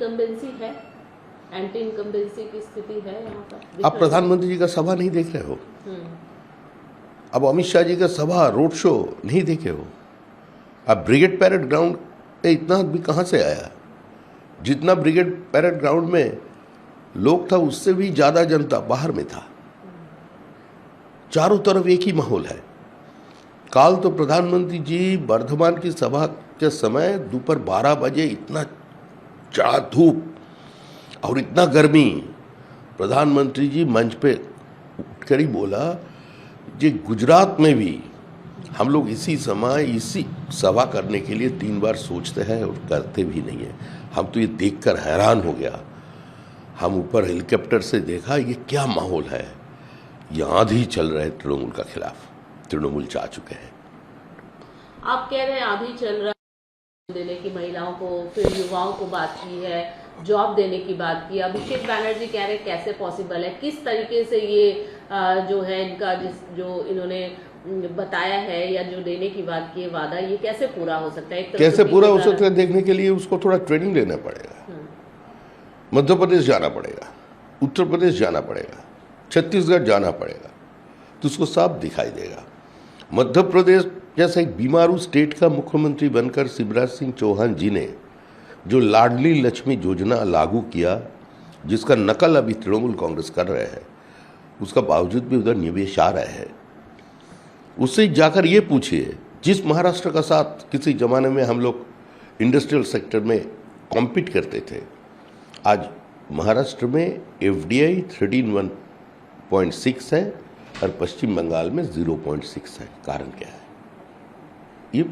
Incumbency है, anti incumbency की स्थिति है यहाँ पर? आप प्रधानमंत्री जी का सभा नहीं देख रहे हो, अब अमित शाह जी का सभा रोड शो नहीं देखे हो, अब ब्रिगेड पैरेड ग्राउंड पे इतना आदमी कहाँ से आया? जितना ब्रिगेड पैरेड ग्राउंड में लोग था उससे भी ज्यादा जनता बाहर में था। चारों तरफ एक ही माहौल है। काल तो प्रधानमंत्री जी वर्धमान की सभा के समय दोपहर 12 बजे इतना चढ़ा धूप और इतना गर्मी, प्रधानमंत्री जी मंच पे उठकर ही बोला कि गुजरात में भी हम लोग इसी समय इसी सभा करने के लिए 3 बार सोचते हैं और करते भी नहीं है। हम तो ये देखकर हैरान हो गया। हम ऊपर हेलीकॉप्टर से देखा ये क्या माहौल है, ये आंधी चल रहे तृणमूल का खिलाफ, तृणमूल चाह चुके हैं। आप कह रहे हैं आंधी चल रहा है, देने की महिलाओं को, फिर युवाओं को बात की है, जॉब देने की बात की। अभिषेक बैनर्जी कह रहे हैं कैसे पॉसिबल है, किस तरीके से ये जो है इनका जो इन्होंने बताया है या जो देने की बात की है वादा, ये कैसे पूरा हो सकता है? कैसे पूरा हो सकता है देखने के लिए उसको थोड़ा ट्रेनिंग लेना पड़ेगा। मध्य प्रदेश जाना पड़ेगा, उत्तर प्रदेश जाना पड़ेगा, छत्तीसगढ़ जाना पड़ेगा, तो उसको साफ दिखाई देगा। मध्य प्रदेश जैसा एक बीमारू स्टेट का मुख्यमंत्री बनकर शिवराज सिंह चौहान जी ने जो लाडली लक्ष्मी योजना लागू किया, जिसका नकल अभी तृणमूल कांग्रेस कर रहे हैं, उसका बावजूद भी उधर निवेश आ रहे हैं। उससे जाकर ये पूछिए, जिस महाराष्ट्र का साथ किसी जमाने में हम लोग इंडस्ट्रियल सेक्टर में कॉम्पीट करते थे, आज महाराष्ट्र में FDI 13.6 है और पश्चिम बंगाल में 0.6 है। कारण क्या है? ये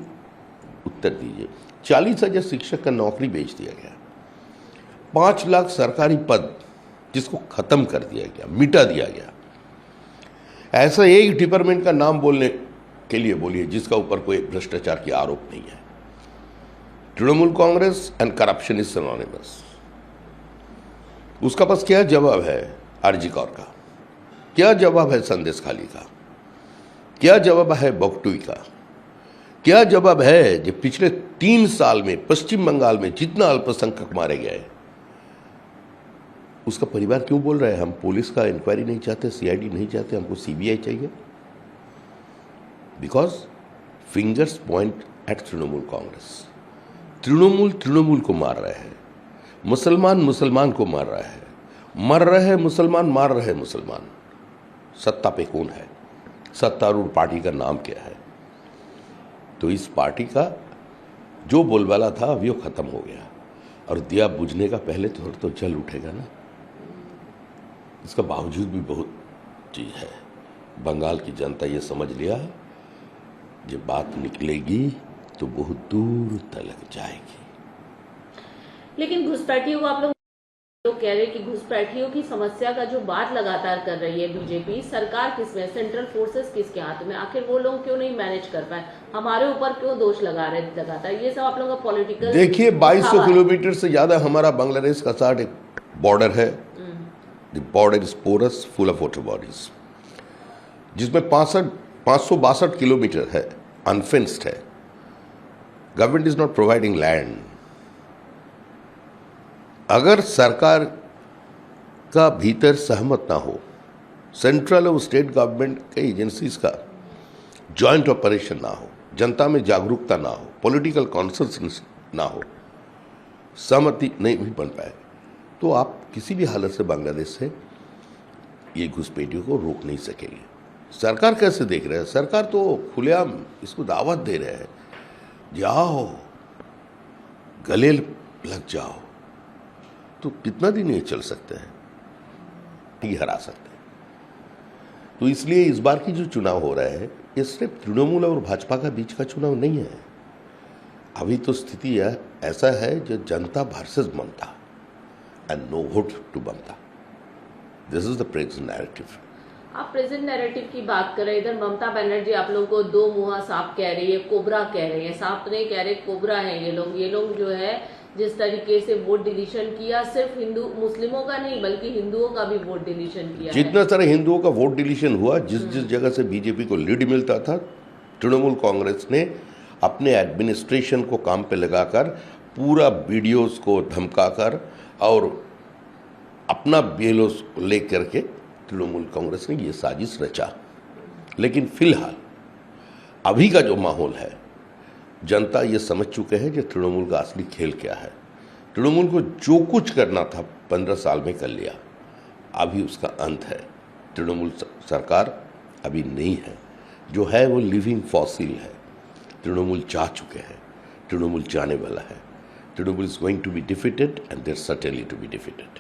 उत्तर दीजिए। 40,000 शिक्षक का नौकरी बेच दिया गया, 5 लाख सरकारी पद जिसको खत्म कर दिया गया, मिटा दिया गया। ऐसा एक डिपार्टमेंट का नाम बोलने के लिए बोलिए जिसका ऊपर कोई भ्रष्टाचार की आरोप नहीं है। Trinamool Congress and corruption is synonymous. उसका पास क्या जवाब है आरजी कौर का, क्या जवाब है संदेश खाली का, क्या जवाब है बगटुई का, क्या जवाब है जो पिछले 3 साल में पश्चिम बंगाल में जितना अल्पसंख्यक मारे गए, उसका परिवार क्यों बोल रहा है हम पुलिस का इंक्वायरी नहीं चाहते, CID नहीं चाहते, हमको CBI चाहिए? Because fingers point at Trinamool Congress. Trinamool को मार रहे हैं, मुसलमान को मार रहा है, मर रहे मुसलमान, मार रहे मुसलमान। सत्ता पे कौन है? सत्तारूढ़ पार्टी का नाम क्या है? तो इस पार्टी का जो बोलबाला था अभी वो खत्म हो गया, और दिया बुझने का पहले तो जल उठेगा ना। इसका बावजूद भी बहुत चीज है। बंगाल की जनता ये समझ लिया, जब बात निकलेगी तो बहुत दूर तक जाएगी। लेकिन घुसपैठियों को आप लोग कह रहे हैं कि घुसपैठियों की समस्या का जो बात लगातार कर रही है बीजेपी सरकार, किसमें? सेंट्रल फोर्सेस किसके हाथ में? आखिर वो लोग क्यों नहीं मैनेज कर पाए? हमारे ऊपर क्यों दोष लगाता है? ये सब आप लोगों का पॉलिटिकल। देखिए 2200 किलोमीटर से ज्यादा हमारा बांग्लादेश का साथ एक बॉर्डर है। The border is porous, full of water bodies, जिसमें 562 किलोमीटर है अनफेंस्ड है। Government is not providing land. अगर सरकार का भीतर सहमत ना हो, सेंट्रल और स्टेट गवर्नमेंट के एजेंसीज का जॉइंट ऑपरेशन ना हो, जनता में जागरूकता ना हो, पॉलिटिकल कॉन्सेंसस ना हो, सहमति नहीं भी बन पाए, तो आप किसी भी हालत से बांग्लादेश से ये घुसपैठियों को रोक नहीं सकेंगे। सरकार कैसे देख रहे हैं? सरकार तो खुलेआम इसको दावत दे रहे हैं, जाओ गले लग जाओ। तो कितना दिन ये चल सकते हैं? ये हरा सकते हैं। तो इसलिए इस बार की जो चुनाव हो रहा है, ये सिर्फ तृणमूल और भाजपा का बीच का चुनाव नहीं है। अभी तो स्थिति ऐसा है जो जनता versus Mamata, and no vote to Mamata. This is the present narrative. आप प्रेजेंट नैरेटिव की बात कर रहे हैं, इधर ममता बनर्जी आप लोगों को 2 मुहा सांप कह रही है, कोबरा कह रही है। सांप नहीं कह रहे, कोबरा है ये लोग जो है जिस तरीके से वोट डिलीशन किया, सिर्फ हिंदू मुस्लिमों का नहीं बल्कि हिंदुओं का भी वोट डिलीशन किया। जितना सारे हिंदुओं का वोट डिलीशन हुआ, जिस जगह से बीजेपी को लीड मिलता था, तृणमूल कांग्रेस ने अपने एडमिनिस्ट्रेशन को काम पे लगाकर पूरा वीडियोस को धमकाकर और अपना बेलोस लेकर के तृणमूल कांग्रेस ने ये साजिश रचा। लेकिन फिलहाल अभी का जो माहौल है, जनता ये समझ चुके हैं कि तृणमूल का असली खेल क्या है। तृणमूल को जो कुछ करना था 15 साल में कर लिया, अभी उसका अंत है। तृणमूल सरकार अभी नहीं है, जो है वो लिविंग फॉसिल है। तृणमूल जा चुके हैं, तृणमूल जाने वाला है। Trinamool is going to be defeated and there certainly to be defeated.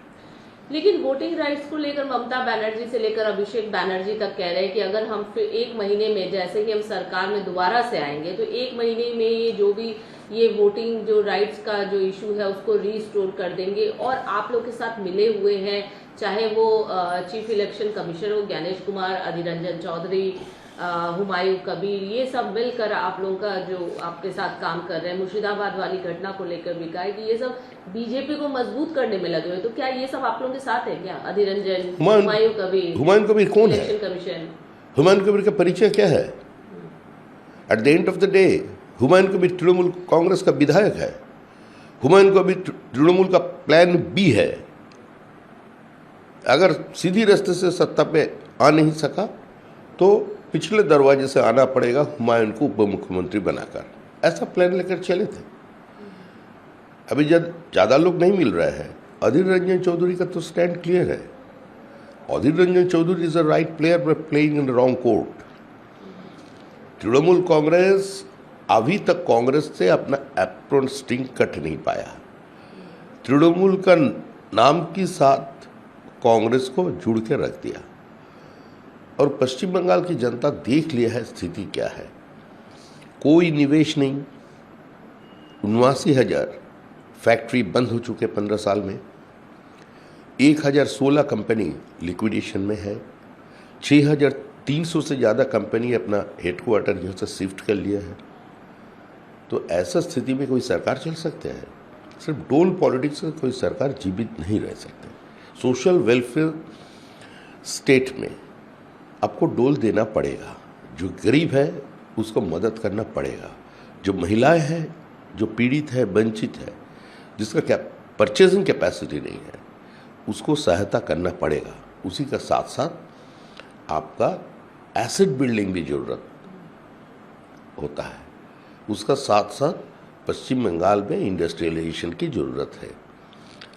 लेकिन वोटिंग राइट्स को लेकर ममता बनर्जी से लेकर अभिषेक बनर्जी तक कह रहे हैं कि अगर हम फिर 1 महीने में, जैसे ही हम सरकार में दोबारा से आएंगे, तो 1 महीने में ये जो भी ये वोटिंग जो राइट्स का जो इशू है उसको रीस्टोर कर देंगे। और आप लोग के साथ मिले हुए हैं, चाहे वो चीफ इलेक्शन कमिश्नर हो ज्ञानेश कुमार, अधीर रंजन चौधरी, हुमायूं कबीर, ये सब मिलकर आप लोगों का जो आपके साथ काम कर रहे हैं। मुर्शिदाबाद वाली घटना को लेकर भी कहा है कि ये सब बीजेपी को मजबूत करने में लगे हुए। तो क्या ये सब आप लोगों के साथ है क्या? अधीर रंजन, हुमायूं कबीर कौन है? Election commission. हुमायूं कबीर का परिचय क्या है? At the end of the day Humayun Kabir Trinamool Congress का विधायक है। हुमायूं कबीर तृणमूल का प्लान बी है। अगर सीधी रास्ते से सत्ता पे आ नहीं सका तो पिछले दरवाजे से आना पड़ेगा हुमायूं को उप मुख्यमंत्री बनाकर। ऐसा प्लान लेकर चले थे। अभी जब ज़्यादा लोग नहीं मिल रहे हैं, अधीर रंजन चौधरी का तो स्टैंड क्लियर है। Adhir Ranjan Chowdhury is a right player but playing in the wrong court. Trinamool Congress अभी तक कांग्रेस से अपना एप्रोन स्टिंग कट नहीं पाया। तृणमूल का नाम के साथ कांग्रेस को जुड़ के रख दिया और पश्चिम बंगाल की जनता देख लिया है स्थिति क्या है। कोई निवेश नहीं, 79,000 फैक्ट्री बंद हो चुके 15 साल में, 1016 कंपनी लिक्विडेशन में है, 6,300 से ज़्यादा कंपनी अपना हेडक्वार्टर यहाँ से शिफ्ट कर लिया है। तो ऐसा स्थिति में कोई सरकार चल सकते हैं? सिर्फ डोल पॉलिटिक्स से कोई सरकार जीवित नहीं रह सकते। सोशल वेलफेयर स्टेट में आपको डोल देना पड़ेगा। जो गरीब है उसको मदद करना पड़ेगा। जो महिलाएं हैं, जो पीड़ित है, वंचित है, जिसका परचेजिंग कैपेसिटी नहीं है, उसको सहायता करना पड़ेगा। उसी का साथ साथ आपका एसेट बिल्डिंग भी जरूरत होता है। उसका साथ साथ पश्चिम बंगाल में इंडस्ट्रियलाइजेशन की ज़रूरत है।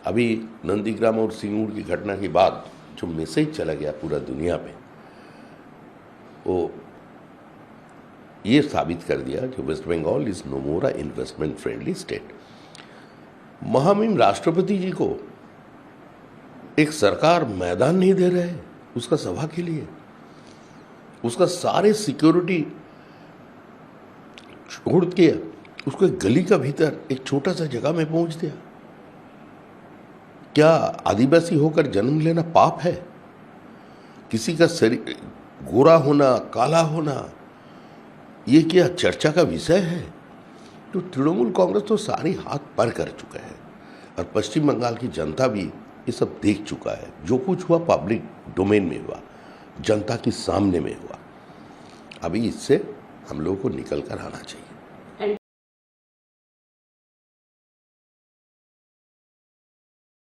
अभी नंदीग्राम और सिंगूर की घटना के बाद जो मैसेज चला गया पूरा दुनिया में, वो ये साबित कर दिया कि West Bengal is no more investment friendly state. महामहिम राष्ट्रपति जी को एक सरकार मैदान नहीं दे रहे उसका सभा के लिए। उसका सारे सिक्योरिटी छोड़ के उसको एक गली का भीतर एक छोटा सा जगह में पहुंच दिया। क्या आदिवासी होकर जन्म लेना पाप है? किसी का शरीर गोरा होना, काला होना, ये क्या चर्चा का विषय है? तो तृणमूल कांग्रेस तो सारी हाथ पर कर चुका है और पश्चिम बंगाल की जनता भी ये सब देख चुका है। जो कुछ हुआ पब्लिक डोमेन में हुआ, जनता के सामने में हुआ। अभी इससे हम लोगों को निकल कर आना चाहिए।